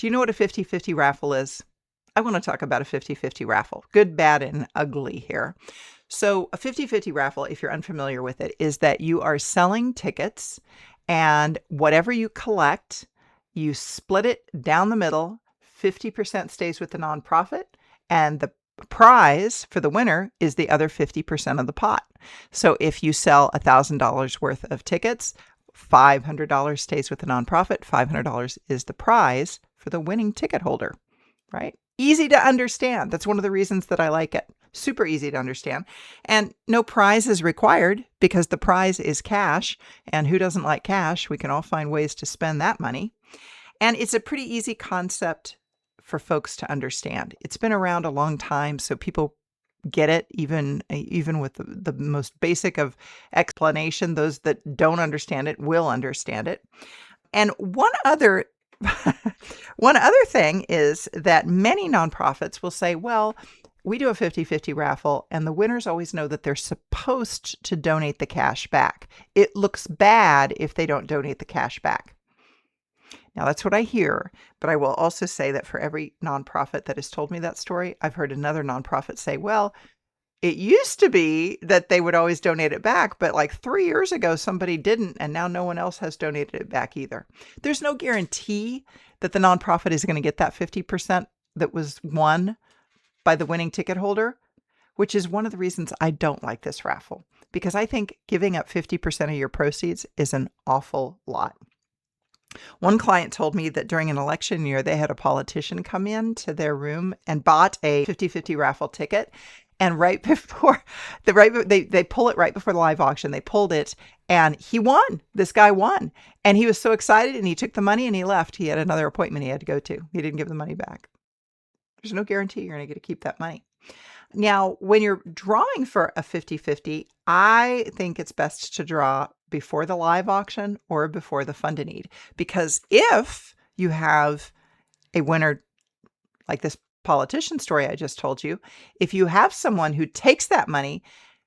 Do you know what a 50-50 raffle is? I want to talk about a 50-50 raffle. Good, bad, and ugly here. So a 50-50 raffle, if you're unfamiliar with it, is that you are selling tickets and whatever you collect, you split it down the middle. 50% stays with the nonprofit and the prize for the winner is the other 50% of the pot. So if you sell $1,000 worth of tickets, $500 stays with the nonprofit, $500 is the prize for the winning ticket holder, right? Easy to understand. That's one of the reasons that I like it. Super easy to understand. And no prize is required because the prize is cash. And who doesn't like cash? We can all find ways to spend that money. And it's a pretty easy concept for folks to understand. It's been around a long time, so people get it, even with the most basic of explanation. Those that don't understand it will understand it. And one other thing is that many nonprofits will say, well, we do a 50-50 raffle and the winners always know that they're supposed to donate the cash back. It looks bad if they don't donate the cash back. Now, that's what I hear, but I will also say that for every nonprofit that has told me that story, I've heard another nonprofit say, well, it used to be that they would always donate it back, but like 3 years ago, somebody didn't, and now no one else has donated it back either. There's no guarantee that the nonprofit is going to get that 50% that was won by the winning ticket holder, which is one of the reasons I don't like this raffle, because I think giving up 50% of your proceeds is an awful lot. One client told me that during an election year, they had a politician come in to their room and bought a 50-50 raffle ticket. And right before they pull it right before the live auction, they pulled it and he won. This guy won. And he was so excited and he took the money and he left. He had another appointment he had to go to. He didn't give the money back. There's no guarantee you're going to get to keep that money. Now, when you're drawing for a 50-50, I think it's best to draw before the live auction or before the fund a need. Because if you have a winner like this politician story I just told you, if you have someone who takes that money,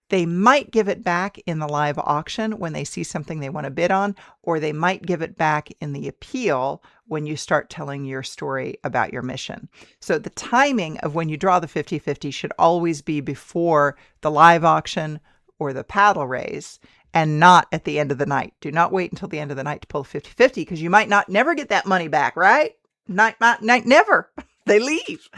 they might give it back in the live auction when they see something they want to bid on, or they might give it back in the appeal when you start telling your story about your mission. So the timing of when you draw the 50-50 should always be before the live auction or the paddle raise and not at the end of the night. Do not wait until the end of the night to pull 50-50 because you might never get that money back, right? Never. They leave.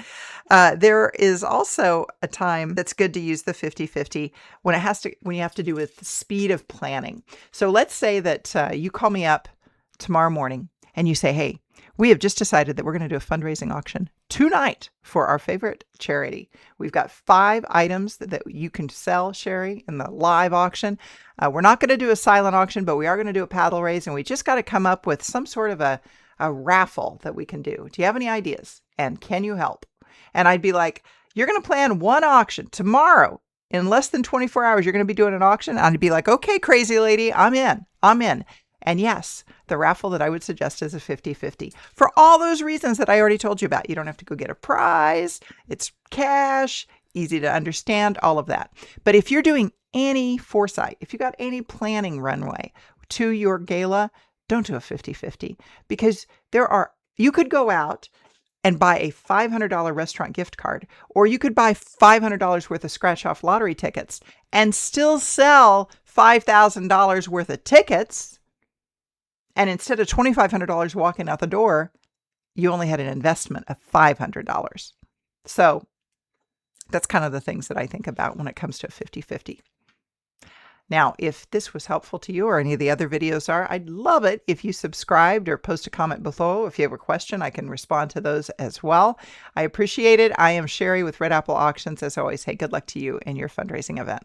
There is also a time that's good to use the 50-50 when you have to do with the speed of planning. So let's say that you call me up tomorrow morning and you say, hey, we have just decided that we're going to do a fundraising auction tonight for our favorite charity. We've got 5 items that you can sell, Sherry, in the live auction. We're not going to do a silent auction, but we are going to do a paddle raise, and we just got to come up with some sort of a raffle that we can do. Do you have any ideas? And can you help? And I'd be like, you're going to plan one auction tomorrow. In less than 24 hours, you're going to be doing an auction. And I'd be like, okay, crazy lady, I'm in. And yes, the raffle that I would suggest is a 50-50 for all those reasons that I already told you about. You don't have to go get a prize. It's cash, easy to understand, all of that. But if you're doing any foresight, if you got any planning runway to your gala, don't do a 50-50 because you could go out and buy a $500 restaurant gift card, or you could buy $500 worth of scratch-off lottery tickets and still sell $5,000 worth of tickets. And instead of $2,500 walking out the door, you only had an investment of $500. So that's kind of the things that I think about when it comes to a 50-50. Now, if this was helpful to you or any of the other videos are, I'd love it if you subscribed or post a comment below. If you have a question, I can respond to those as well. I appreciate it. I am Sherry with Red Apple Auctions. As always, hey, good luck to you in your fundraising event.